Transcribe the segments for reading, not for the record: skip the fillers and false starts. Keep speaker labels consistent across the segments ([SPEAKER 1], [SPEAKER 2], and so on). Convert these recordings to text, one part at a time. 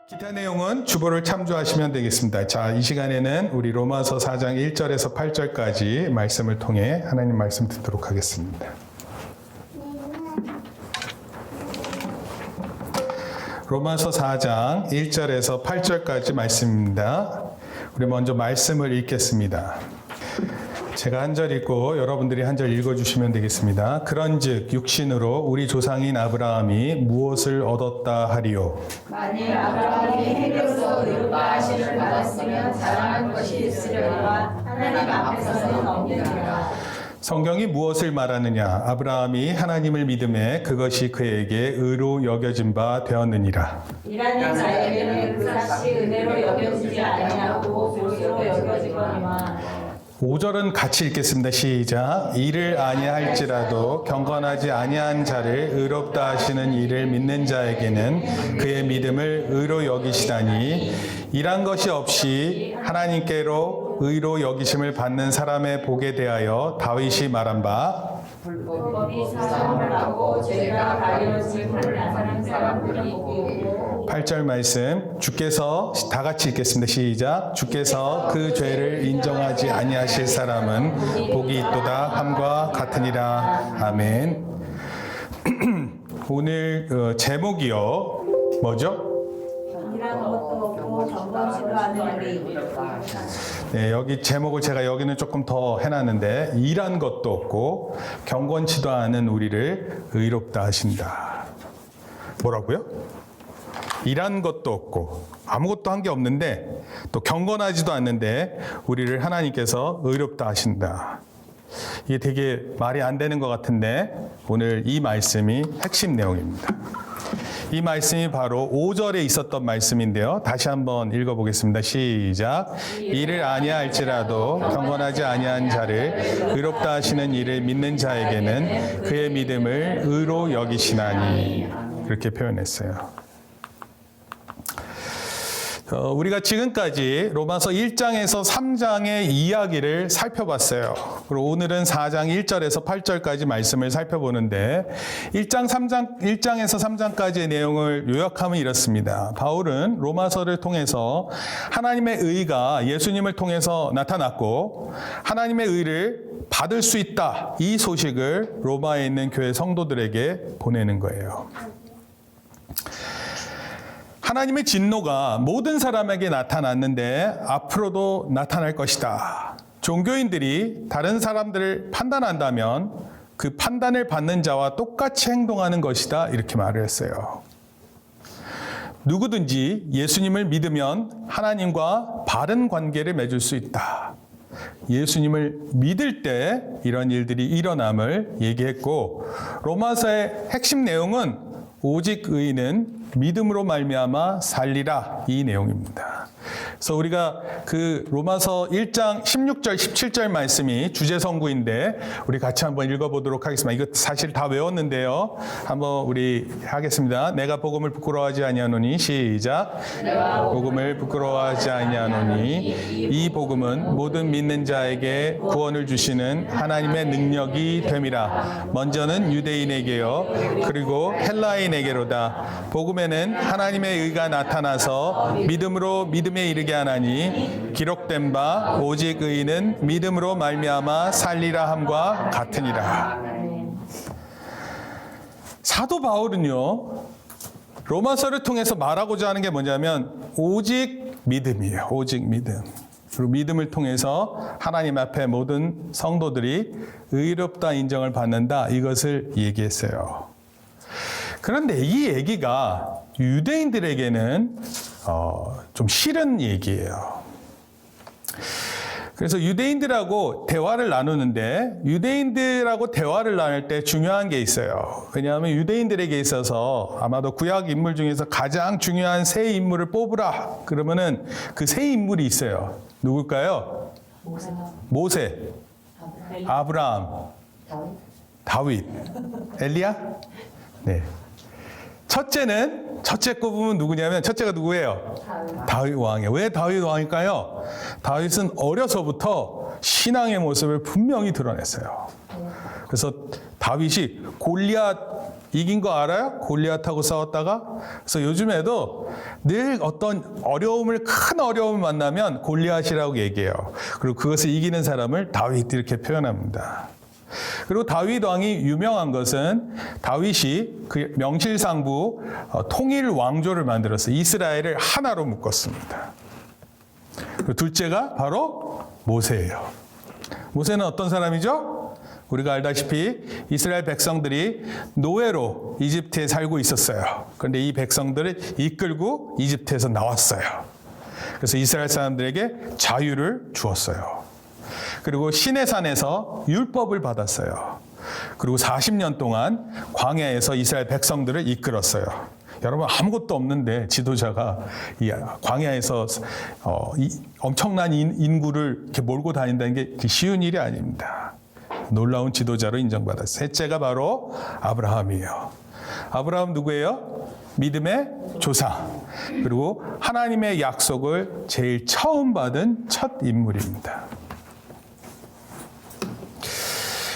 [SPEAKER 1] 기타 내용은 주보를 참조하시면 되겠습니다. 자, 이 시간에는 우리 로마서 4장 1절에서 8절까지 말씀을 통해 하나님 말씀 듣도록 하겠습니다. 로마서 4장 1절에서 8절까지 말씀입니다. 우리 먼저 말씀을 읽겠습니다. 제가 한 절 읽고 여러분들이 한 절 읽어주시면 되겠습니다. 그런즉 육신으로 우리 조상인 아브라함이 무엇을 얻었다 하리요?
[SPEAKER 2] 만일 아브라함이 행위로서 의롭다 하심을 받았으면 자랑할 것이 있으려니와 하나님 앞에서는 없느니라.
[SPEAKER 1] 성경이 무엇을 말하느냐? 아브라함이 하나님을 믿음에 그것이 그에게 의로 여겨진 바 되었느니라.
[SPEAKER 2] 일하는 자에게는 그 삭시 은혜로 여겨지지 아니하고 몫으로 여겨지거니와.
[SPEAKER 1] 5절은 같이 읽겠습니다. 시작. 이를 아니할지라도 경건하지 아니한 자를 의롭다 하시는 이를 믿는 자에게는 그의 믿음을 의로 여기시다니 일한 것이 없이 하나님께로 의로 여기심을 받는 사람의 복에 대하여 다윗이 말한 바
[SPEAKER 2] 불법이 사상을 하고 죄가 가려짐을 받는 사람들이 있고.
[SPEAKER 1] 8절 말씀 주께서 다 같이 읽겠습니다. 시작. 주께서 그 죄를 인정하지 아니하실 사람은 복이 있도다 함과 같으니라. 아멘. 오늘 제목이요. 뭐죠?
[SPEAKER 2] 일하는 것도 없고 경건치도 않은 우리.
[SPEAKER 1] 네, 여기 제목을 제가 여기는 조금 더 해놨는데 일한 것도 없고 경건치도 않은 우리를 의롭다 하신다. 뭐라고요? 일한 것도 없고 아무것도 한 게 없는데 또 경건하지도 않는데 우리를 하나님께서 의롭다 하신다. 이게 되게 말이 안 되는 것 같은데 오늘 이 말씀이 핵심 내용입니다. 이 말씀이 바로 5절에 있었던 말씀인데요. 다시 한번 읽어보겠습니다. 시작. 이를 아니할지라도 경건하지 아니한 자를 의롭다 하시는 이를 믿는 자에게는 그의 믿음을 의로 여기시나니. 그렇게 표현했어요. 우리가 지금까지 로마서 1장에서 3장의 이야기를 살펴봤어요. 그리고 오늘은 4장 1절에서 8절까지 말씀을 살펴보는데 1장에서 3장까지의 내용을 요약하면 이렇습니다. 바울은 로마서를 통해서 하나님의 의가 예수님을 통해서 나타났고 하나님의 의를 받을 수 있다. 이 소식을 로마에 있는 교회 성도들에게 보내는 거예요. 하나님의 진노가 모든 사람에게 나타났는데 앞으로도 나타날 것이다. 종교인들이 다른 사람들을 판단한다면 그 판단을 받는 자와 똑같이 행동하는 것이다. 이렇게 말을 했어요. 누구든지 예수님을 믿으면 하나님과 바른 관계를 맺을 수 있다. 예수님을 믿을 때 이런 일들이 일어남을 얘기했고 로마서의 핵심 내용은 오직 의인은 믿음으로 말미암아 살리라 이 내용입니다. 그래서 우리가 그 로마서 1장 16절 17절 말씀이 주제 성구인데 우리 같이 한번 읽어보도록 하겠습니다. 이거 사실 다 외웠는데요. 한번 우리 하겠습니다. 내가 복음을 부끄러워하지 아니하노니 시작. 복음을 부끄러워하지 아니하노니 이 복음은 모든 믿는 자에게 구원을 주시는 하나님의 능력이 됨이라. 먼저는 유대인에게요 그리고 헬라인에게로다. 복음에는 하나님의 의가 나타나서 믿음으로 믿음에 이르게 하나니 기록된 바 오직 의인은 믿음으로 말미암아 살리라 함과 같으니라. 사도 바울은요 로마서를 통해서 말하고자 하는 게 뭐냐면 오직 믿음이에요. 오직 믿음. 그리고 믿음을 통해서 하나님 앞에 모든 성도들이 의롭다 인정을 받는다. 이것을 얘기했어요. 그런데 이 얘기가 유대인들에게는 좀 싫은 얘기예요. 그래서 유대인들하고 대화를 나누는데 유대인들하고 대화를 나눌 때 중요한 게 있어요. 왜냐하면 유대인들에게 있어서 아마도 구약 인물 중에서 가장 중요한 세 인물을 뽑으라. 그러면은 그 세 인물이 있어요. 누굴까요? 모세, 아브라함, 다윗, 엘리야? 네. 첫째 꼽으면 누구냐면 첫째가 누구예요? 다윗 왕이에요. 왜 다윗 왕일까요? 다윗은 어려서부터 신앙의 모습을 분명히 드러냈어요. 그래서 다윗이 골리앗 이긴 거 알아요? 골리앗하고 싸웠다가. 그래서 요즘에도 늘 어떤 큰 어려움을 만나면 골리앗이라고 얘기해요. 그리고 그것을 이기는 사람을 다윗 이렇게 표현합니다. 그리고 다윗 왕이 유명한 것은 다윗이 그 명실상부 통일 왕조를 만들어서 이스라엘을 하나로 묶었습니다. 그 둘째가 바로 모세예요. 모세는 어떤 사람이죠? 우리가 알다시피 이스라엘 백성들이 노예로 이집트에 살고 있었어요. 그런데 이 백성들을 이끌고 이집트에서 나왔어요. 그래서 이스라엘 사람들에게 자유를 주었어요. 그리고 시내산에서 율법을 받았어요. 그리고 40년 동안 광야에서 이스라엘 백성들을 이끌었어요. 여러분 아무것도 없는데 지도자가 이 광야에서 엄청난 인구를 이렇게 몰고 다닌다는 게 쉬운 일이 아닙니다. 놀라운 지도자로 인정받았어요. 셋째가 바로 아브라함이에요. 아브라함 누구예요? 믿음의 조상. 그리고 하나님의 약속을 제일 처음 받은 첫 인물입니다.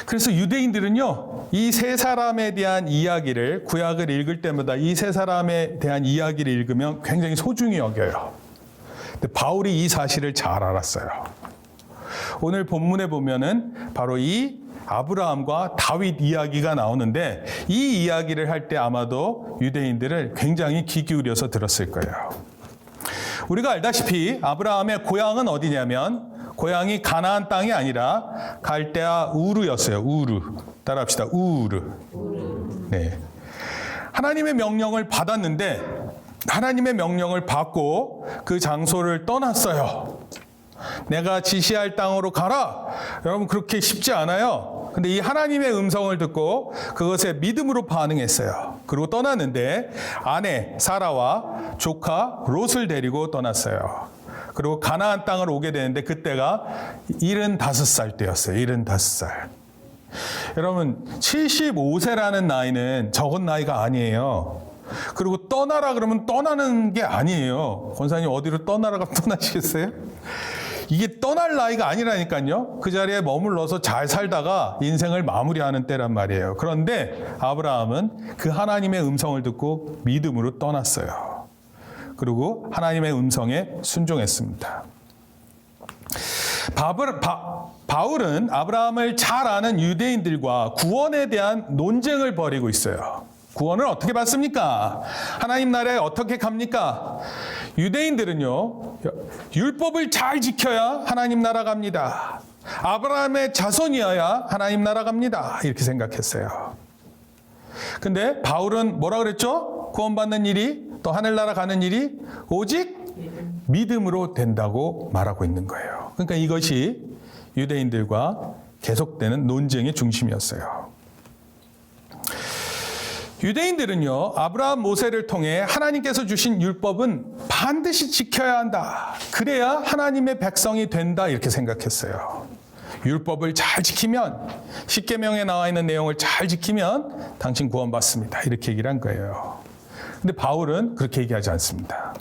[SPEAKER 1] 그래서 유대인들은요, 이 세 사람에 대한 이야기를, 구약을 읽을 때마다 이 세 사람에 대한 이야기를 읽으면 굉장히 소중히 여겨요. 근데 바울이 이 사실을 잘 알았어요. 오늘 본문에 보면은 바로 이 아브라함과 다윗 이야기가 나오는데 이 이야기를 할 때 아마도 유대인들을 굉장히 귀 기울여서 들었을 거예요. 우리가 알다시피 아브라함의 고향은 어디냐면 고향이 가나안 땅이 아니라 갈대아 우르였어요. 우르. 따라합시다. 우르. 네. 하나님의 명령을 받았는데 하나님의 명령을 받고 그 장소를 떠났어요. 내가 지시할 땅으로 가라. 여러분 그렇게 쉽지 않아요. 근데 이 하나님의 음성을 듣고 그것에 믿음으로 반응했어요. 그리고 떠났는데 아내 사라와 조카 롯을 데리고 떠났어요. 그리고 가나안 땅을 오게 되는데 그때가 75살 때였어요. 75살. 여러분 75세라는 나이는 적은 나이가 아니에요. 그리고 떠나라 그러면 떠나는 게 아니에요. 권사님 어디로 떠나라가 떠나시겠어요? 이게 떠날 나이가 아니라니까요. 그 자리에 머물러서 잘 살다가 인생을 마무리하는 때란 말이에요. 그런데 아브라함은 그 하나님의 음성을 듣고 믿음으로 떠났어요. 그리고 하나님의 음성에 순종했습니다. 바울은 아브라함을 잘 아는 유대인들과 구원에 대한 논쟁을 벌이고 있어요. 구원을 어떻게 받습니까? 하나님 나라에 어떻게 갑니까? 유대인들은요, 율법을 잘 지켜야 하나님 나라 갑니다. 아브라함의 자손이어야 하나님 나라 갑니다. 이렇게 생각했어요. 근데 바울은 뭐라 그랬죠? 구원받는 일이, 또 하늘나라 가는 일이 오직 믿음으로 된다고 말하고 있는 거예요. 그러니까 이것이 유대인들과 계속되는 논쟁의 중심이었어요. 유대인들은요, 아브라함 모세를 통해 하나님께서 주신 율법은 반드시 지켜야 한다. 그래야 하나님의 백성이 된다. 이렇게 생각했어요. 율법을 잘 지키면, 십계명에 나와 있는 내용을 잘 지키면 당신 구원받습니다. 이렇게 얘기를 한 거예요. 근데 바울은 그렇게 얘기하지 않습니다.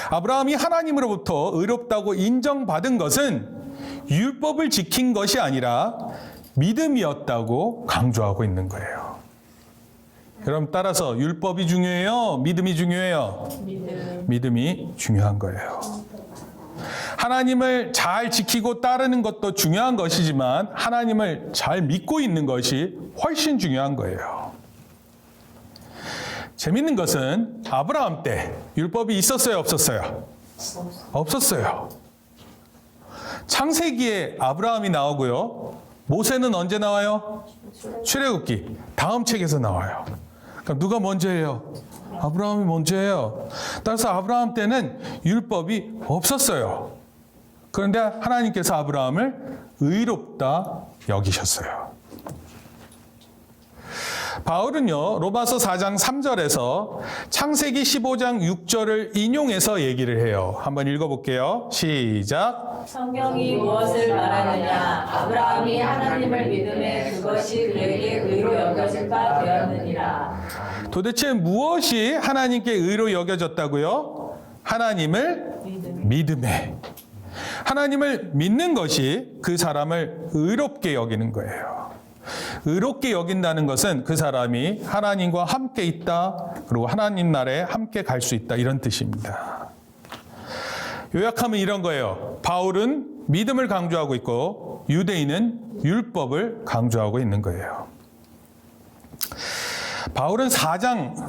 [SPEAKER 1] 아브라함이 하나님으로부터 의롭다고 인정받은 것은 율법을 지킨 것이 아니라 믿음이었다고 강조하고 있는 거예요. 여러분 따라서 율법이 중요해요? 믿음이 중요해요? 믿음이 중요한 거예요. 하나님을 잘 지키고 따르는 것도 중요한 것이지만 하나님을 잘 믿고 있는 것이 훨씬 중요한 거예요. 재밌는 것은 아브라함 때 율법이 있었어요? 없었어요? 없었어요. 창세기에 아브라함이 나오고요. 모세는 언제 나와요? 출애굽기 다음 책에서 나와요. 그럼 누가 먼저예요? 아브라함이 먼저예요. 따라서 아브라함 때는 율법이 없었어요. 그런데 하나님께서 아브라함을 의롭다 여기셨어요. 바울은요, 로마서 4장 3절에서 창세기 15장 6절을 인용해서 얘기를 해요. 한번 읽어볼게요. 시작.
[SPEAKER 2] 성경이 무엇을 말하느냐? 아브라함이 하나님을 믿음에 그것이 그에게 의로 여겨질 바 되었느니라.
[SPEAKER 1] 도대체 무엇이 하나님께 의로 여겨졌다고요? 하나님을 믿음에. 하나님을 믿는 것이 그 사람을 의롭게 여기는 거예요. 의롭게 여긴다는 것은 그 사람이 하나님과 함께 있다, 그리고 하나님 나라에 함께 갈 수 있다, 이런 뜻입니다. 요약하면 이런 거예요. 바울은 믿음을 강조하고 있고 유대인은 율법을 강조하고 있는 거예요. 바울은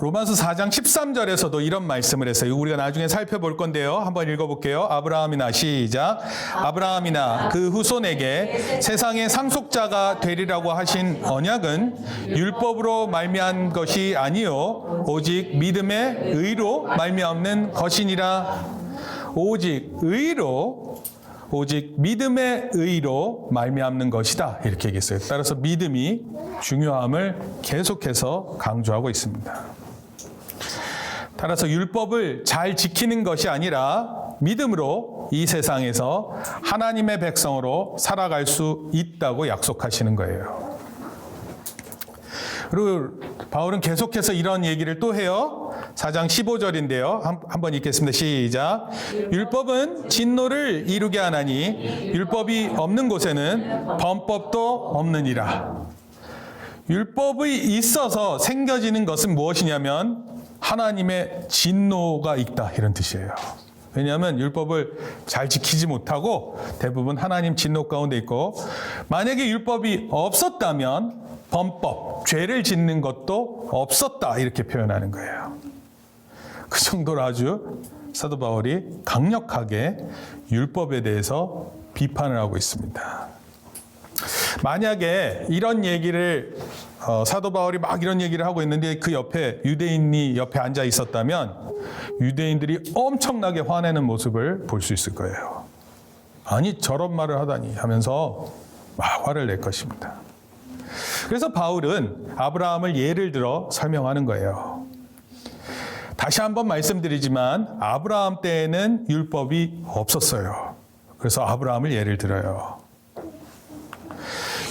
[SPEAKER 1] 로마서 4장 13절에서도 이런 말씀을 했어요. 우리가 나중에 살펴볼 건데요. 한번 읽어볼게요. 아브라함이나, 시작. 아브라함이나 그 후손에게 세상의 상속자가 되리라고 하신 언약은 율법으로 말미암은 것이 아니요 오직 믿음의 의로 말미암는 것이니라. 오직 믿음의 의로 말미암는 것이다, 이렇게 얘기했어요. 따라서 믿음이 중요함을 계속해서 강조하고 있습니다. 따라서 율법을 잘 지키는 것이 아니라 믿음으로 이 세상에서 하나님의 백성으로 살아갈 수 있다고 약속하시는 거예요. 그리고 바울은 계속해서 이런 얘기를 또 해요. 4장 15절인데요. 한번 읽겠습니다. 시작. 율법은 진노를 이루게 하나니 율법이 없는 곳에는 범법도 없느니라. 율법이 있어서 생겨지는 것은 무엇이냐면 하나님의 진노가 있다, 이런 뜻이에요. 왜냐하면 율법을 잘 지키지 못하고 대부분 하나님 진노 가운데 있고, 만약에 율법이 없었다면 범법, 죄를 짓는 것도 없었다, 이렇게 표현하는 거예요. 그 정도로 아주 사도 바울이 강력하게 율법에 대해서 비판을 하고 있습니다. 만약에 이런 얘기를 사도 바울이 막 이런 얘기를 하고 있는데 그 옆에 유대인이 옆에 앉아 있었다면 유대인들이 엄청나게 화내는 모습을 볼 수 있을 거예요. 아니 저런 말을 하다니 하면서 막 화를 낼 것입니다. 그래서 바울은 아브라함을 예를 들어 설명하는 거예요. 다시 한번 말씀드리지만 아브라함 때에는 율법이 없었어요. 그래서 아브라함을 예를 들어요.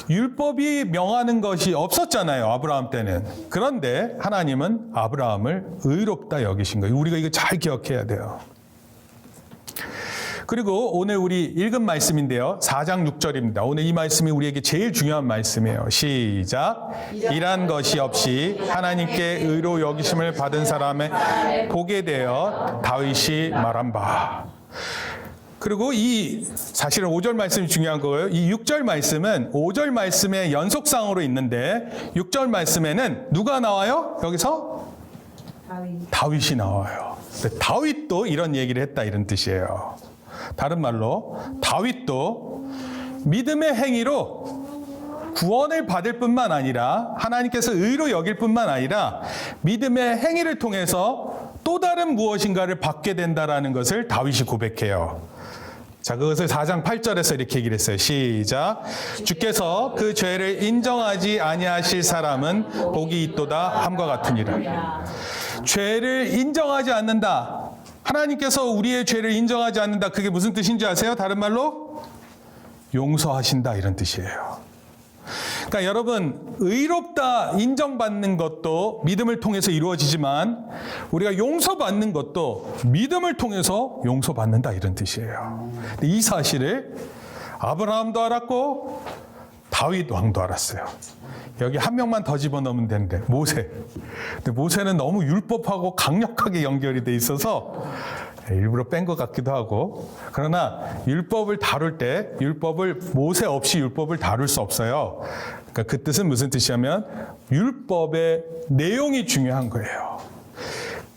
[SPEAKER 1] 율법이 명하는 것이 없었잖아요, 아브라함 때는. 그런데 하나님은 아브라함을 의롭다 여기신 거예요. 우리가 이거 잘 기억해야 돼요. 그리고 오늘 우리 읽은 말씀인데요. 4장 6절입니다. 오늘 이 말씀이 우리에게 제일 중요한 말씀이에요. 시작. 이란 것이 없이 하나님께 의로 여기심을 받은 사람의 복에 대하여 다윗이 말한 바. 그리고 사실은 5절 말씀이 중요한 거예요. 이 6절 말씀은 5절 말씀의 연속상으로 있는데 6절 말씀에는 누가 나와요? 여기서? 다윗이 나와요. 다윗도 이런 얘기를 했다, 이런 뜻이에요. 다른 말로 다윗도 믿음의 행위로 구원을 받을 뿐만 아니라 하나님께서 의로 여길 뿐만 아니라 믿음의 행위를 통해서 또 다른 무엇인가를 받게 된다라는 것을 다윗이 고백해요. 자, 그것을 4장 8절에서 이렇게 얘기를 했어요. 시작. 주께서 그 죄를 인정하지 아니하실 사람은 복이 있도다 함과 같으니라. 죄를 인정하지 않는다. 하나님께서 우리의 죄를 인정하지 않는다. 그게 무슨 뜻인지 아세요? 다른 말로 용서하신다, 이런 뜻이에요. 그러니까 여러분, 의롭다 인정받는 것도 믿음을 통해서 이루어지지만 우리가 용서받는 것도 믿음을 통해서 용서받는다, 이런 뜻이에요. 근데 이 사실을 아브라함도 알았고 다윗 왕도 알았어요. 여기 한 명만 더 집어넣으면 되는데, 모세. 근데 모세는 너무 율법하고 강력하게 연결이 돼 있어서 일부러 뺀 것 같기도 하고, 그러나 율법을 다룰 때 모세 없이 율법을 다룰 수 없어요. 그러니까 그 뜻은 무슨 뜻이냐면 율법의 내용이 중요한 거예요.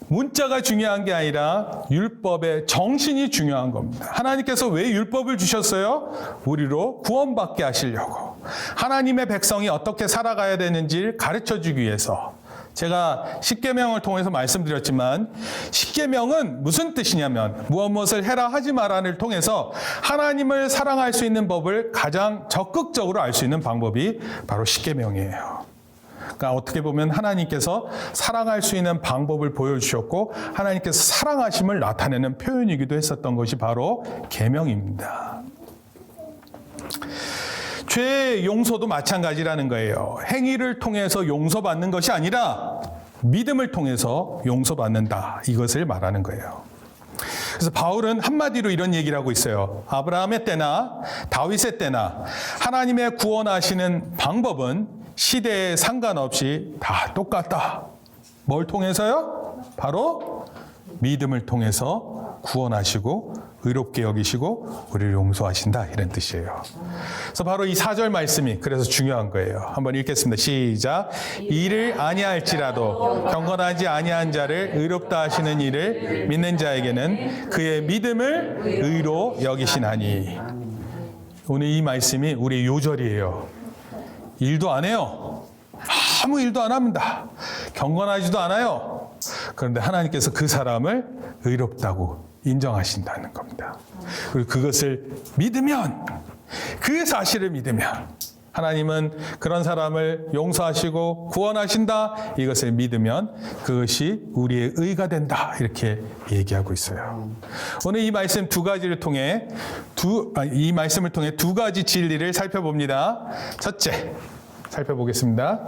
[SPEAKER 1] 문자가 중요한 게 아니라 율법의 정신이 중요한 겁니다. 하나님께서 왜 율법을 주셨어요? 우리로 구원받게 하시려고. 하나님의 백성이 어떻게 살아가야 되는지를 가르쳐주기 위해서. 제가 십계명을 통해서 말씀드렸지만 십계명은 무슨 뜻이냐면 무엇을 해라 하지 마라를 통해서 하나님을 사랑할 수 있는 법을 가장 적극적으로 알 수 있는 방법이 바로 십계명이에요. 그러니까 어떻게 보면 하나님께서 사랑할 수 있는 방법을 보여주셨고 하나님께서 사랑하심을 나타내는 표현이기도 했었던 것이 바로 계명입니다. 죄의 용서도 마찬가지라는 거예요. 행위를 통해서 용서받는 것이 아니라 믿음을 통해서 용서받는다, 이것을 말하는 거예요. 그래서 바울은 한마디로 이런 얘기를 하고 있어요. 아브라함의 때나 다윗의 때나 하나님의 구원하시는 방법은 시대에 상관없이 다 똑같다. 뭘 통해서요? 바로 믿음을 통해서 구원하시고 의롭게 여기시고 우리를 용서하신다, 이런 뜻이에요. 그래서 바로 이 4절 말씀이 그래서 중요한 거예요. 한번 읽겠습니다. 시작. 이를 아니할지라도 경건하지 아니한 자를 의롭다 하시는 이를 믿는 자에게는 그의 믿음을 의로 여기시나니. 오늘 이 말씀이 우리의 요절이에요. 일도 안 해요. 아무 일도 안 합니다. 경건하지도 않아요. 그런데 하나님께서 그 사람을 의롭다고 인정하신다는 겁니다. 그리고 그것을 믿으면, 그 사실을 믿으면 하나님은 그런 사람을 용서하시고 구원하신다, 이것을 믿으면 그것이 우리의 의가 된다, 이렇게 얘기하고 있어요. 오늘 이 말씀 두 가지를 통해 이 말씀을 통해 두 가지 진리를 살펴봅니다. 첫째, 살펴보겠습니다.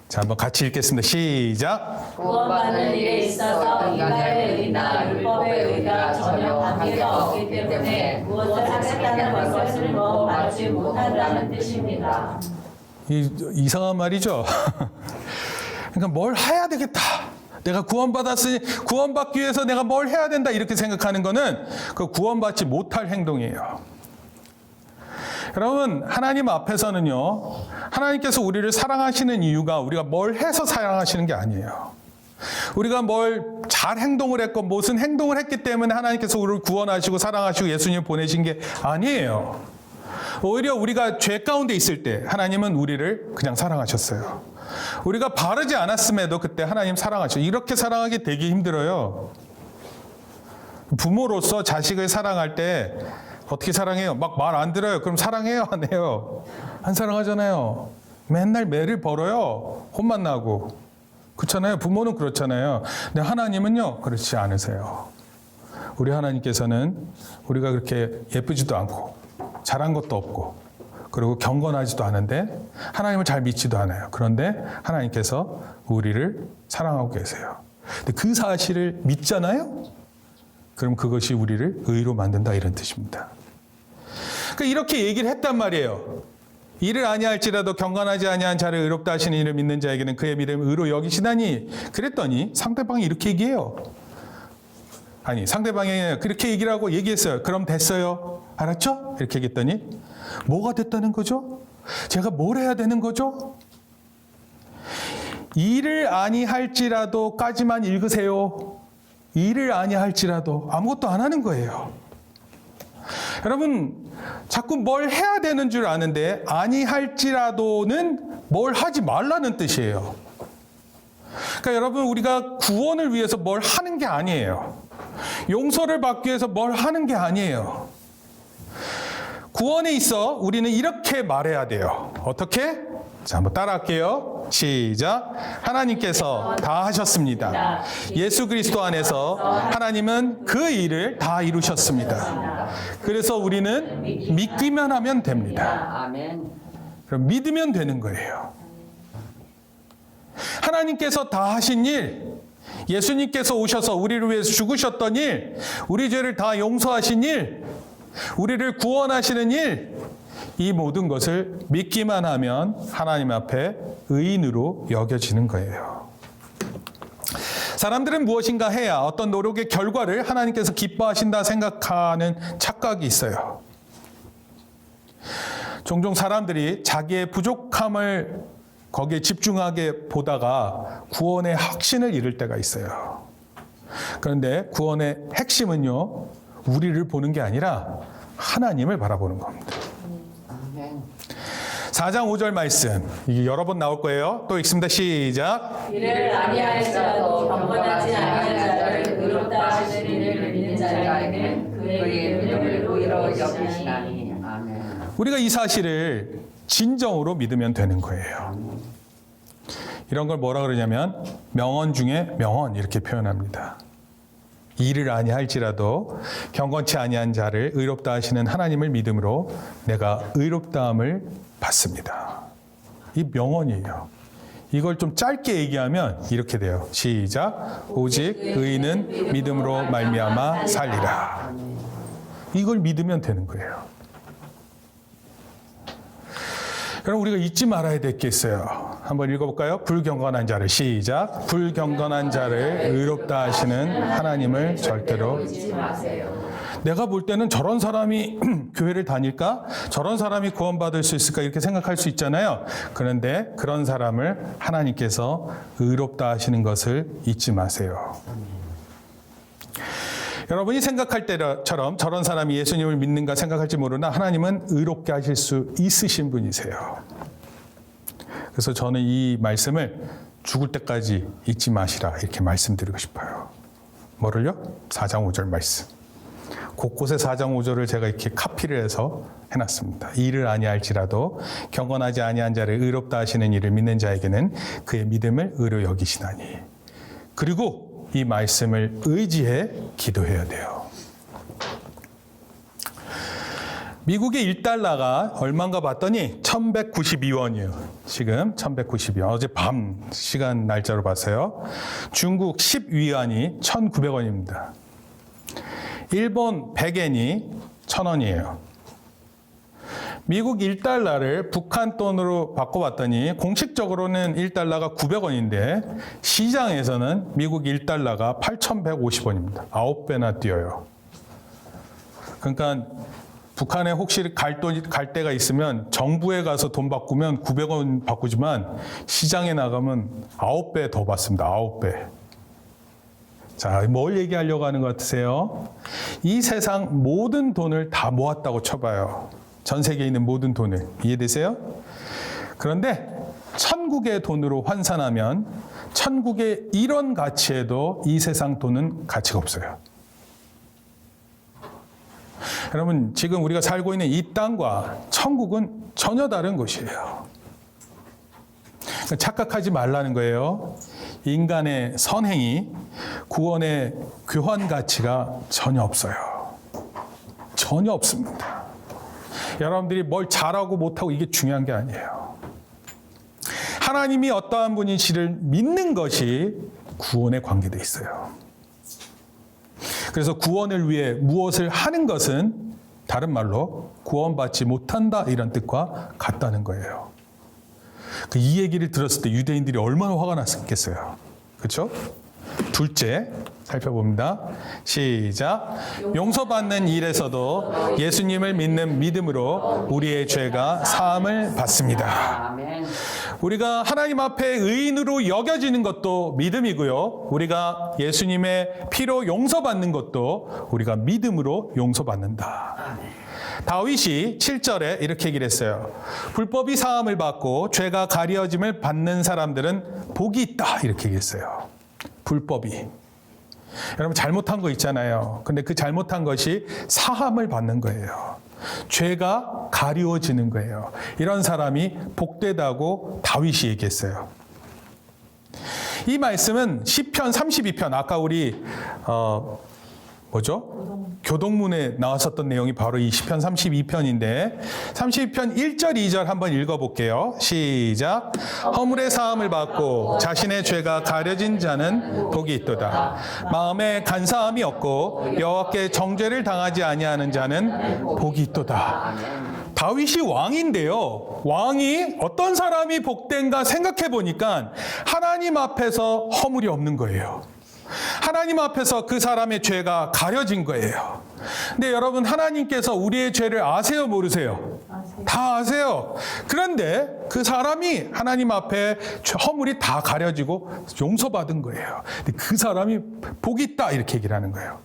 [SPEAKER 1] 자, 한번 같이 읽겠습니다. 시작.
[SPEAKER 2] 구원받는 일에 있어서 인간의 의나 율법의 의가 전혀 관계가 없기 때문에 무엇을 하겠다는 것을 받지 못한다는 뜻입니다.
[SPEAKER 1] 이상한 말이죠. 그러니까 뭘 해야 되겠다. 내가 구원받았으니 구원받기 위해서 내가 뭘 해야 된다, 이렇게 생각하는 거는 그 구원받지 못할 행동이에요. 여러분, 하나님 앞에서는요, 하나님께서 우리를 사랑하시는 이유가 우리가 뭘 해서 사랑하시는 게 아니에요. 우리가 뭘 잘 행동을 했고 무슨 행동을 했기 때문에 하나님께서 우리를 구원하시고 사랑하시고 예수님을 보내신 게 아니에요. 오히려 우리가 죄 가운데 있을 때 하나님은 우리를 그냥 사랑하셨어요. 우리가 바르지 않았음에도 그때 하나님 사랑하셨어요. 이렇게 사랑하기 되게 힘들어요. 부모로서 자식을 사랑할 때 어떻게 사랑해요? 막 말 안 들어요. 그럼 사랑해요? 안 해요? 안 사랑하잖아요. 맨날 매를 벌어요. 혼만 나고. 그렇잖아요. 부모는 그렇잖아요. 근데 하나님은요, 그렇지 않으세요. 우리 하나님께서는 우리가 그렇게 예쁘지도 않고 잘한 것도 없고 그리고 경건하지도 않은데 하나님을 잘 믿지도 않아요. 그런데 하나님께서 우리를 사랑하고 계세요. 근데 그 사실을 믿잖아요? 그럼 그것이 우리를 의로 만든다, 이런 뜻입니다. 그러니까 이렇게 얘기를 했단 말이에요. 이를 아니할지라도 경건하지 아니한 자를 의롭다 하시는 이를 믿는 자에게는 그의 믿음을 의로 여기시나니. 그랬더니 상대방이 이렇게 얘기해요. 아니, 상대방이 그렇게 얘기를 하고 얘기했어요. 그럼 됐어요. 알았죠? 이렇게 얘기했더니 뭐가 됐다는 거죠? 제가 뭘 해야 되는 거죠? 이를 아니할지라도까지만 읽으세요. 일을 아니할지라도, 아무것도 안 하는 거예요. 여러분, 자꾸 뭘 해야 되는 줄 아는데 아니할지라도는 뭘 하지 말라는 뜻이에요. 그러니까 여러분, 우리가 구원을 위해서 뭘 하는 게 아니에요. 용서를 받기 위해서 뭘 하는 게 아니에요. 구원에 있어 우리는 이렇게 말해야 돼요. 어떻게? 자, 한번 따라할게요. 시작. 하나님께서 다 하셨습니다. 예수 그리스도 안에서 하나님은 그 일을 다 이루셨습니다. 그래서 우리는 믿기만 하면 됩니다.
[SPEAKER 2] 아멘.
[SPEAKER 1] 그럼 믿으면 되는 거예요. 하나님께서 다 하신 일, 예수님께서 오셔서 우리를 위해서 죽으셨던 일, 우리 죄를 다 용서하신 일, 우리를 구원하시는 일, 이 모든 것을 믿기만 하면 하나님 앞에 의인으로 여겨지는 거예요. 사람들은 무엇인가 해야 어떤 노력의 결과를 하나님께서 기뻐하신다 생각하는 착각이 있어요. 종종 사람들이 자기의 부족함을 거기에 집중하게 보다가 구원의 확신을 잃을 때가 있어요. 그런데 구원의 핵심은요, 우리를 보는 게 아니라 하나님을 바라보는 겁니다. 4장 5절 말씀, 이게 여러 번 나올 거예요. 또 읽습니다. 시작.
[SPEAKER 2] 이를 아니할지라도 경건하지 아니한 자를 의롭다 하시는 이를 믿는 자에게는 그의 믿음을 의로 여기시나니. 아멘.
[SPEAKER 1] 우리가 이 사실을 진정으로 믿으면 되는 거예요. 이런 걸 뭐라 그러냐면 명언 중에 명언, 이렇게 표현합니다. 이를 아니할지라도 경건치 아니한 자를 의롭다 하시는 하나님을 믿음으로 내가 의롭다함을 받습니다. 이 명언이에요. 이걸 좀 짧게 얘기하면 이렇게 돼요. 시작. 오직 의인은 믿음으로 말미암아 살리라. 이걸 믿으면 되는 거예요. 그럼 우리가 잊지 말아야 될 게 있어요. 한번 읽어볼까요? 불경건한 자를 시작. 불경건한 자를 의롭다 하시는 하나님을 절대로
[SPEAKER 2] 잊지 마세요.
[SPEAKER 1] 내가 볼 때는 저런 사람이 교회를 다닐까? 저런 사람이 구원받을 수 있을까? 이렇게 생각할 수 있잖아요. 그런데 그런 사람을 하나님께서 의롭다 하시는 것을 잊지 마세요. 여러분이 생각할 때처럼 저런 사람이 예수님을 믿는가 생각할지 모르나 하나님은 의롭게 하실 수 있으신 분이세요. 그래서 저는 이 말씀을 죽을 때까지 잊지 마시라 이렇게 말씀드리고 싶어요. 뭐를요? 4장 5절 말씀. 곳곳에 4장 5절을 제가 이렇게 카피를 해서 해놨습니다. 이를 아니할지라도 경건하지 아니한 자를 의롭다 하시는 이를 믿는 자에게는 그의 믿음을 의로 여기시나니. 그리고 이 말씀을 의지해 기도해야 돼요. 미국의 1달러가 얼마인가 봤더니 1192원이에요. 지금 1192원. 어제 밤 시간 날짜로 봤어요. 중국 10위안이 1900원입니다. 일본 100엔이 1000원이에요. 미국 1달러를 북한 돈으로 바꿔봤더니 공식적으로는 1달러가 900원인데 시장에서는 미국 1달러가 8,150원입니다. 9배나 뛰어요. 그러니까 북한에 혹시 갈 데가 있으면 정부에 가서 돈 바꾸면 900원 바꾸지만 시장에 나가면 9배 더 받습니다. 9배. 자, 뭘 얘기하려고 하는 것 같으세요? 이 세상 모든 돈을 다 모았다고 쳐봐요. 전 세계에 있는 모든 돈을. 이해되세요? 그런데 천국의 돈으로 환산하면 천국의 이런 가치에도 이 세상 돈은 가치가 없어요. 여러분, 지금 우리가 살고 있는 이 땅과 천국은 전혀 다른 곳이에요. 착각하지 말라는 거예요. 인간의 선행이 구원의 교환 가치가 전혀 없어요. 전혀 없습니다. 여러분들이 뭘 잘하고 못하고 이게 중요한 게 아니에요. 하나님이 어떠한 분이시를 믿는 것이 구원에 관계되어 있어요. 그래서 구원을 위해 무엇을 하는 것은 다른 말로 구원받지 못한다 이런 뜻과 같다는 거예요. 이 얘기를 들었을 때 유대인들이 얼마나 화가 났겠어요. 그렇죠? 둘째 살펴봅니다. 시작. 용서받는 일에서도 예수님을 믿는 믿음으로 우리의 죄가 사함을 받습니다.
[SPEAKER 2] 아멘.
[SPEAKER 1] 우리가 하나님 앞에 의인으로 여겨지는 것도 믿음이고요. 우리가 예수님의 피로 용서받는 것도 우리가 믿음으로 용서받는다. 다윗이 7절에 이렇게 얘기를 했어요. 불법이 사함을 받고 죄가 가려짐을 받는 사람들은 복이 있다. 이렇게 얘기했어요. 불법이. 여러분 잘못한 거 있잖아요. 근데 그 잘못한 것이 사함을 받는 거예요. 죄가 가리워지는 거예요. 이런 사람이 복되다고 다윗이 얘기했어요. 이 말씀은 시편 32편 아까 우리 교동문에 나왔었던 내용이 바로 이 시편 32편인데 32편 1절 2절 한번 읽어볼게요. 시작. 허물의 사함을 받고 자신의 죄가 가려진 자는 복이 있도다. 마음에 간사함이 없고 여호와께 정죄를 당하지 아니하는 자는 복이 있도다. 다윗이 왕인데요. 왕이 어떤 사람이 복된가 생각해 보니까 하나님 앞에서 허물이 없는 거예요. 하나님 앞에서 그 사람의 죄가 가려진 거예요. 근데 여러분 하나님께서 우리의 죄를 아세요 모르세요? 다 아세요. 그런데 그 사람이 하나님 앞에 허물이 다 가려지고 용서받은 거예요. 근데 그 사람이 복이 있다 이렇게 얘기를 하는 거예요.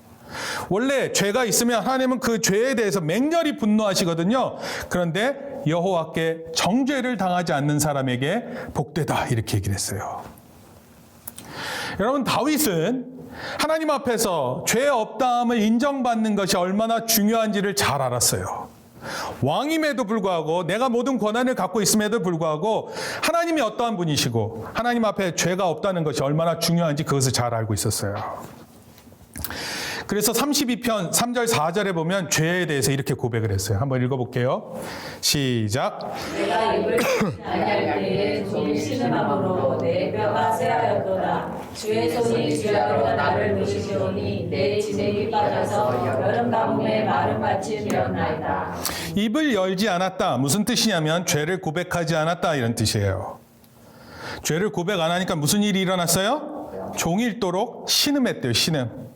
[SPEAKER 1] 원래 죄가 있으면 하나님은 그 죄에 대해서 맹렬히 분노하시거든요. 그런데 여호와께 정죄를 당하지 않는 사람에게 복되다 이렇게 얘기를 했어요. 여러분 다윗은 하나님 앞에서 죄 없다함을 인정받는 것이 얼마나 중요한지를 잘 알았어요. 왕임에도 불구하고 내가 모든 권한을 갖고 있음에도 불구하고 하나님이 어떠한 분이시고 하나님 앞에 죄가 없다는 것이 얼마나 중요한지 그것을 잘 알고 있었어요. 그래서 32편 3절 4절에 보면 죄에 대해서 이렇게 고백을 했어요. 한번 읽어볼게요. 시작.
[SPEAKER 2] 내가 입을 아니할 때에 종일 신음함으로 내 뼈가 쇠하였도다. 주의 손이 주야로 나를 누시오니 내 진액이 빠져서 여름 가뭄에 마름같이 되었나이다.
[SPEAKER 1] 입을 열지 않았다. 무슨 뜻이냐면 죄를 고백하지 않았다 이런 뜻이에요. 죄를 고백 안 하니까 무슨 일이 일어났어요? 종일도록 신음했대요. 신음.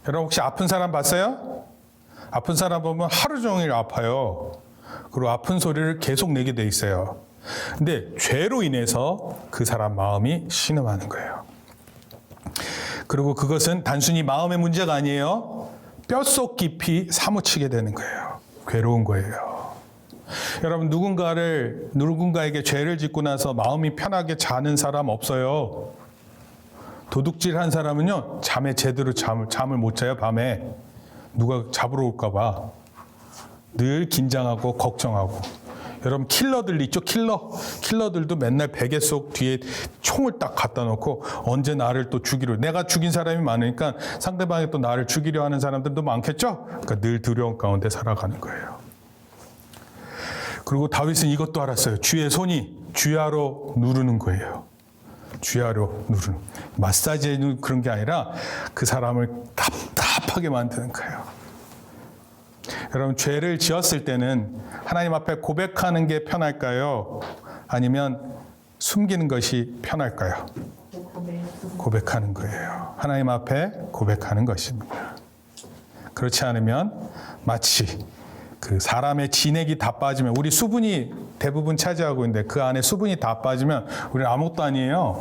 [SPEAKER 1] 여러분 혹시 아픈 사람 봤어요? 아픈 사람 보면 하루 종일 아파요. 그리고 아픈 소리를 계속 내게 돼 있어요. 근데 죄로 인해서 그 사람 마음이 신음하는 거예요. 그리고 그것은 단순히 마음의 문제가 아니에요. 뼛속 깊이 사무치게 되는 거예요. 괴로운 거예요. 여러분 누군가에게 죄를 짓고 나서 마음이 편하게 자는 사람 없어요. 도둑질한 사람은요 잠에 제대로 잠을 못 자요. 밤에 누가 잡으러 올까 봐 늘 긴장하고 걱정하고. 여러분 킬러들 있죠? 킬러들도 맨날 베개 속 뒤에 총을 딱 갖다 놓고 언제 나를 또 죽이려. 내가 죽인 사람이 많으니까 상대방이 또 나를 죽이려 하는 사람들도 많겠죠? 그러니까 늘 두려움 가운데 살아가는 거예요. 그리고 다윗은 이것도 알았어요. 주의 손이 주야로 누르는 거예요. 주야로 누르는. 마사지 해주는 그런 게 아니라 그 사람을 답답하게 만드는 거예요. 여러분 죄를 지었을 때는 하나님 앞에 고백하는 게 편할까요? 아니면 숨기는 것이 편할까요? 고백하는 거예요. 하나님 앞에 고백하는 것입니다. 그렇지 않으면 마치 그 사람의 진액이 다 빠지면 우리 수분이 대부분 차지하고 있는데 그 안에 수분이 다 빠지면 우리는 아무것도 아니에요.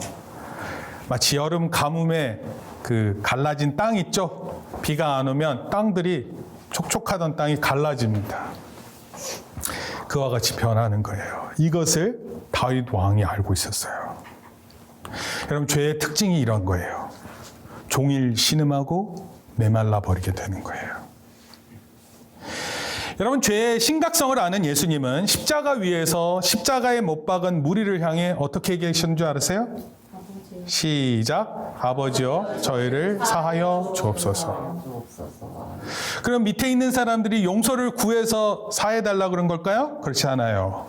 [SPEAKER 1] 마치 여름 가뭄에 그 갈라진 땅 있죠? 비가 안 오면 땅들이 촉촉하던 땅이 갈라집니다. 그와 같이 변하는 거예요. 이것을 다윗 왕이 알고 있었어요. 여러분 죄의 특징이 이런 거예요. 종일 신음하고 메말라 버리게 되는 거예요. 여러분 죄의 심각성을 아는 예수님은 십자가 위에서 십자가에 못 박은 무리를 향해 어떻게 얘기하시는 줄 알으세요? 시작. 아버지여 저희를 사하여 주옵소서. 그럼 밑에 있는 사람들이 용서를 구해서 사해달라 그런 걸까요? 그렇지 않아요.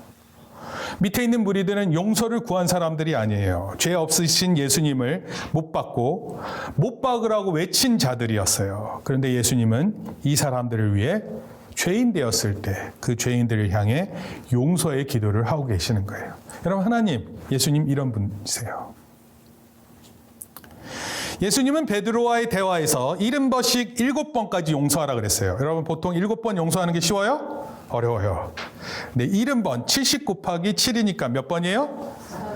[SPEAKER 1] 밑에 있는 무리들은 용서를 구한 사람들이 아니에요. 죄 없으신 예수님을 못 박고 못 박으라고 외친 자들이었어요. 그런데 예수님은 이 사람들을 위해 죄인 되었을 때 그 죄인들을 향해 용서의 기도를 하고 계시는 거예요. 여러분 하나님, 예수님 이런 분이세요. 예수님은 베드로와의 대화에서 70번씩 7번까지 용서하라 그랬어요. 여러분 보통 7번 용서하는 게 쉬워요? 어려워요. 근데 70번, 70 곱하기 7이니까 몇 번이에요?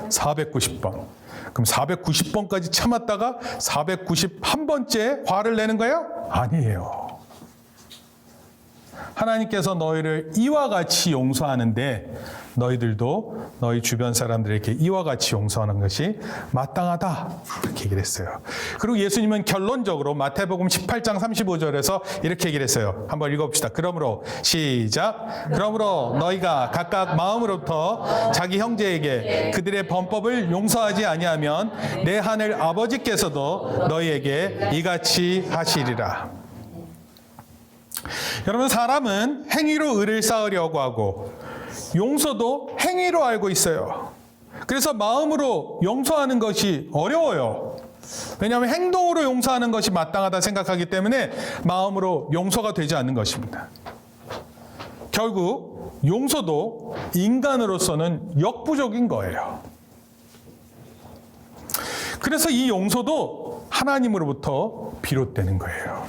[SPEAKER 1] 490번. 그럼 490번까지 참았다가 491번째 화를 내는 거예요? 아니에요. 하나님께서 너희를 이와 같이 용서하는데 너희들도 너희 주변 사람들에게 이와 같이 용서하는 것이 마땅하다. 이렇게 얘기를 했어요. 그리고 예수님은 결론적으로 마태복음 18장 35절에서 이렇게 얘기를 했어요. 한번 읽어봅시다. 그러므로 시작. 그러므로 너희가 각각 마음으로부터 자기 형제에게 그들의 범법을 용서하지 아니하면 내 하늘 아버지께서도 너희에게 이같이 하시리라. 여러분 사람은 행위로 의를 쌓으려고 하고 용서도 행위로 알고 있어요. 그래서 마음으로 용서하는 것이 어려워요. 왜냐하면 행동으로 용서하는 것이 마땅하다 생각하기 때문에 마음으로 용서가 되지 않는 것입니다. 결국 용서도 인간으로서는 역부족인 거예요. 그래서 이 용서도 하나님으로부터 비롯되는 거예요.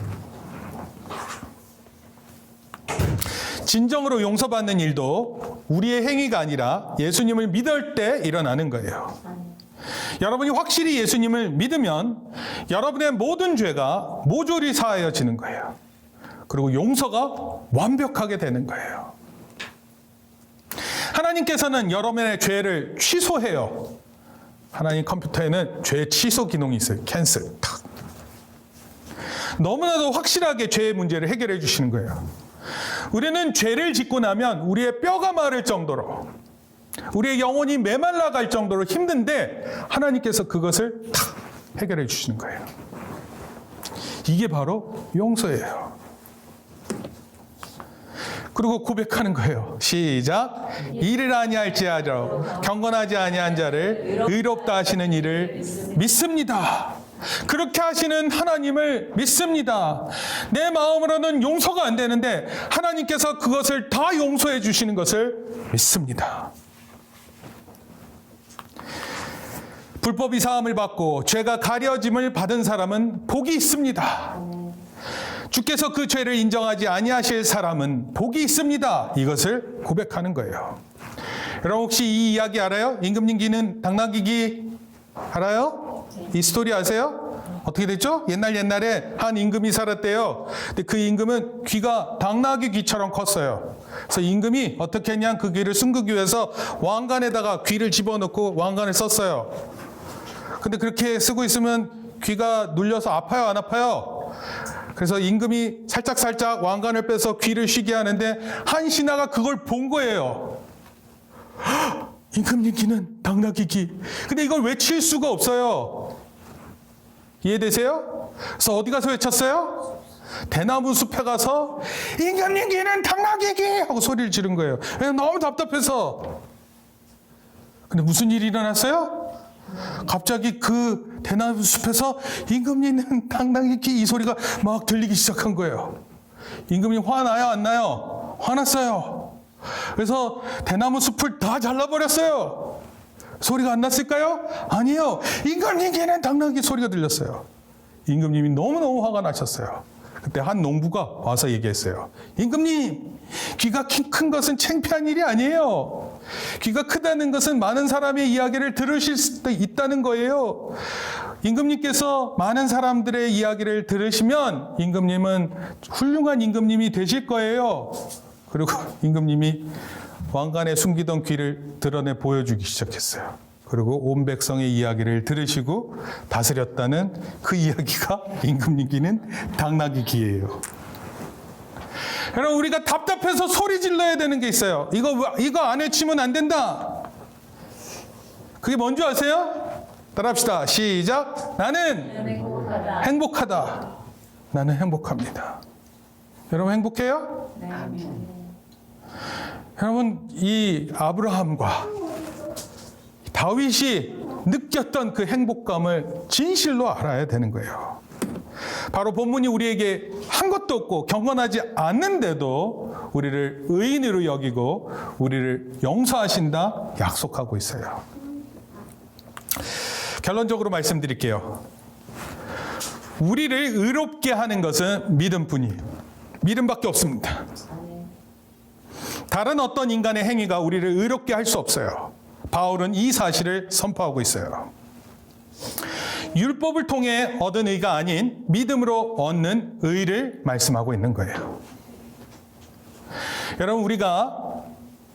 [SPEAKER 1] 진정으로 용서받는 일도 우리의 행위가 아니라 예수님을 믿을 때 일어나는 거예요. 여러분이 확실히 예수님을 믿으면 여러분의 모든 죄가 모조리 사하여지는 거예요. 그리고 용서가 완벽하게 되는 거예요. 하나님께서는 여러분의 죄를 취소해요. 하나님 컴퓨터에는 죄 취소 기능이 있어요. 캔슬. 탁. 너무나도 확실하게 죄의 문제를 해결해 주시는 거예요. 우리는 죄를 짓고 나면 우리의 뼈가 마를 정도로 우리의 영혼이 메말라 갈 정도로 힘든데 하나님께서 그것을 탁 해결해 주시는 거예요. 이게 바로 용서예요. 그리고 고백하는 거예요. 시작. 이를 아니할지라도 경건하지 아니한 자를 의롭다 하시는 이를 믿습니다. 그렇게 하시는 하나님을 믿습니다. 내 마음으로는 용서가 안 되는데 하나님께서 그것을 다 용서해 주시는 것을 믿습니다. 불법이 사함을 받고 죄가 가려짐을 받은 사람은 복이 있습니다. 주께서 그 죄를 인정하지 아니하실 사람은 복이 있습니다. 이것을 고백하는 거예요. 여러분 혹시 이 이야기 알아요? 임금님 귀는 당나귀 알아요? 이 스토리 아세요? 어떻게 됐죠? 옛날에 한 임금이 살았대요. 근데 그 임금은 귀가 당나귀 귀처럼 컸어요. 그래서 임금이 어떻게 했냐, 그 귀를 숨기기 위해서 왕관에다가 귀를 집어넣고 왕관을 썼어요. 근데 그렇게 쓰고 있으면 귀가 눌려서 아파요, 안 아파요? 그래서 임금이 살짝 왕관을 빼서 귀를 쉬게 하는데 한 신하가 그걸 본 거예요. 임금님 귀는 당나귀 귀. 근데 이걸 외칠 수가 없어요. 이해되세요? 그래서 어디 가서 외쳤어요? 대나무 숲에 가서 임금님 귀는 당나귀 귀 하고 소리를 지른 거예요. 너무 답답해서. 근데 무슨 일이 일어났어요? 갑자기 그 대나무 숲에서 임금님은 당나귀 귀 이 소리가 막 들리기 시작한 거예요. 임금님 화나요, 안 나요? 화났어요. 그래서 대나무 숲을 다 잘라버렸어요. 소리가 안 났을까요? 아니요. 임금님 귀는 당나귀 소리가 들렸어요. 임금님이 너무너무 화가 나셨어요. 그때 한 농부가 와서 얘기했어요. 임금님, 귀가 큰 것은 창피한 일이 아니에요. 귀가 크다는 것은 많은 사람의 이야기를 들으실 수도 있다는 거예요. 임금님께서 많은 사람들의 이야기를 들으시면 임금님은 훌륭한 임금님이 되실 거예요. 그리고 임금님이 왕관에 숨기던 귀를 드러내 보여주기 시작했어요. 그리고 온 백성의 이야기를 들으시고 다스렸다는 그 이야기가 임금님 귀는 당나귀 귀예요. 여러분, 우리가 답답해서 소리 질러야 되는 게 있어요. 이거 안 외치면 안 된다. 그게 뭔지 아세요? 따라합시다. 시작. 나는 행복하다. 나는 행복합니다. 여러분 행복해요?
[SPEAKER 2] 네.
[SPEAKER 1] 여러분, 이 아브라함과 다윗이 느꼈던 그 행복감을 진실로 알아야 되는 거예요. 바로 본문이 우리에게 한 것도 없고 경건하지 않는데도 우리를 의인으로 여기고 우리를 용서하신다 약속하고 있어요. 결론적으로 말씀드릴게요. 우리를 의롭게 하는 것은 믿음뿐이에요. 믿음밖에 없습니다. 다른 어떤 인간의 행위가 우리를 의롭게 할 수 없어요. 바울은 이 사실을 선포하고 있어요. 율법을 통해 얻은 의가 아닌 믿음으로 얻는 의를 말씀하고 있는 거예요. 여러분, 우리가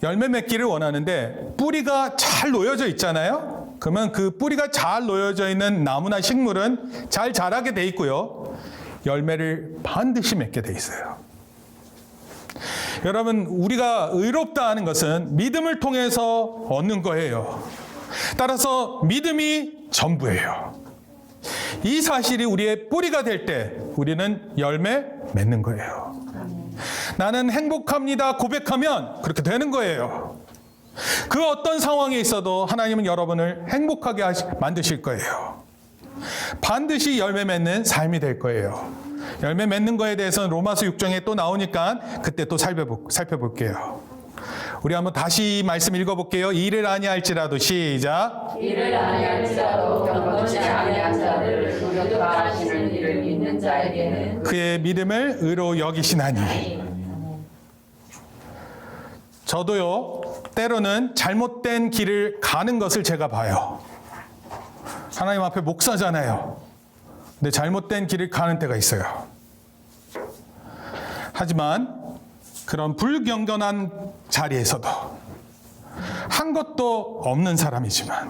[SPEAKER 1] 열매 맺기를 원하는데 뿌리가 잘 놓여져 있잖아요. 그러면 그 뿌리가 잘 놓여져 있는 나무나 식물은 잘 자라게 돼 있고요. 열매를 반드시 맺게 돼 있어요. 여러분, 우리가 의롭다 하는 것은 믿음을 통해서 얻는 거예요. 따라서 믿음이 전부예요. 이 사실이 우리의 뿌리가 될 때 우리는 열매 맺는 거예요. 나는 행복합니다 고백하면 그렇게 되는 거예요. 그 어떤 상황에 있어도 하나님은 여러분을 행복하게 만드실 거예요. 반드시 열매 맺는 삶이 될 거예요. 열매 맺는 거에 대해서는 로마서 6장에 또 나오니까 그때 또 살펴볼게요. 우리 한번 다시 말씀 읽어볼게요. 이를 아니할지라도 시작.
[SPEAKER 2] 이를 아니할지라도 경건치 아니한 자를 의롭다 하시는 이를 믿는 자에게는
[SPEAKER 1] 그의 믿음을 의로 여기시나니. 저도요, 때로는 잘못된 길을 가는 것을 제가 봐요. 하나님 앞에 목사잖아요. 근데 잘못된 길을 가는 때가 있어요. 하지만 그런 불경건한 자리에서도 한 것도 없는 사람이지만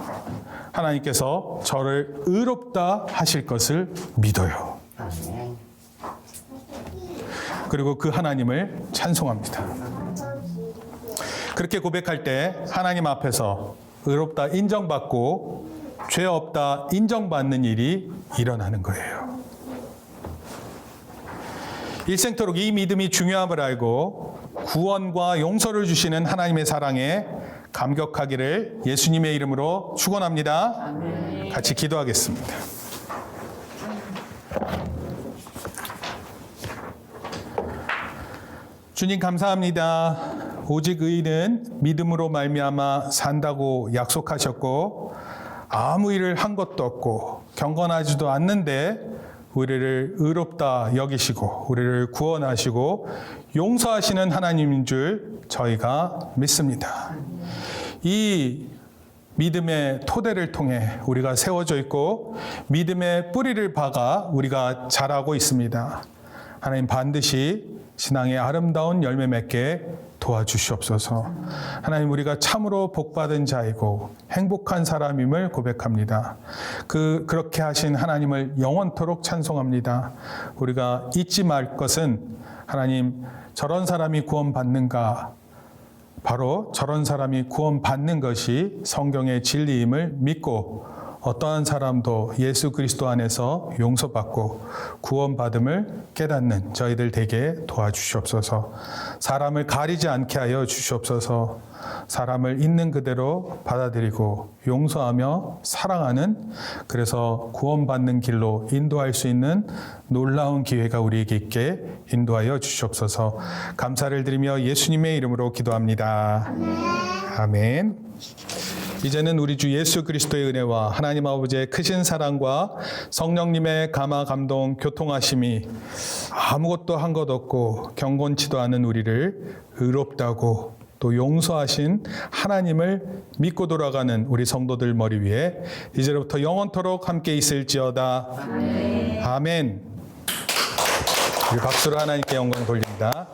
[SPEAKER 1] 하나님께서 저를 의롭다 하실 것을 믿어요. 그리고 그 하나님을 찬송합니다. 그렇게 고백할 때 하나님 앞에서 의롭다 인정받고 죄 없다 인정받는 일이 일어나는 거예요. 일생토록 이 믿음이 중요함을 알고 구원과 용서를 주시는 하나님의 사랑에 감격하기를 예수님의 이름으로 축원합니다. 같이 기도하겠습니다. 주님 감사합니다. 오직 의인은 믿음으로 말미암아 산다고 약속하셨고 아무 일을 한 것도 없고 경건하지도 않는데 우리를 의롭다 여기시고 우리를 구원하시고 용서하시는 하나님인 줄 저희가 믿습니다. 이 믿음의 토대를 통해 우리가 세워져 있고 믿음의 뿌리를 박아 우리가 자라고 있습니다. 하나님 반드시 신앙의 아름다운 열매 맺게 도와주시옵소서. 하나님 우리가 참으로 복받은 자이고 행복한 사람임을 고백합니다. 그렇게 하신 하나님을 영원토록 찬송합니다. 우리가 잊지 말 것은 하나님 저런 사람이 구원받는가? 바로 저런 사람이 구원받는 것이 성경의 진리임을 믿고 어떠한 사람도 예수 그리스도 안에서 용서받고 구원받음을 깨닫는 저희들 되게 도와주시옵소서. 사람을 가리지 않게 하여 주시옵소서. 사람을 있는 그대로 받아들이고 용서하며 사랑하는, 그래서 구원받는 길로 인도할 수 있는 놀라운 기회가 우리에게 있게 인도하여 주시옵소서. 감사를 드리며 예수님의 이름으로 기도합니다. 아멘. 이제는 우리 주 예수 그리스도의 은혜와 하나님 아버지의 크신 사랑과 성령님의 감화 감동 교통하심이 아무것도 한 것 없고 경건치도 않은 우리를 의롭다고 또 용서하신 하나님을 믿고 돌아가는 우리 성도들 머리 위에 이제부터 영원토록 함께 있을지어다. 아멘. 우리 박수로 하나님께 영광 돌립니다.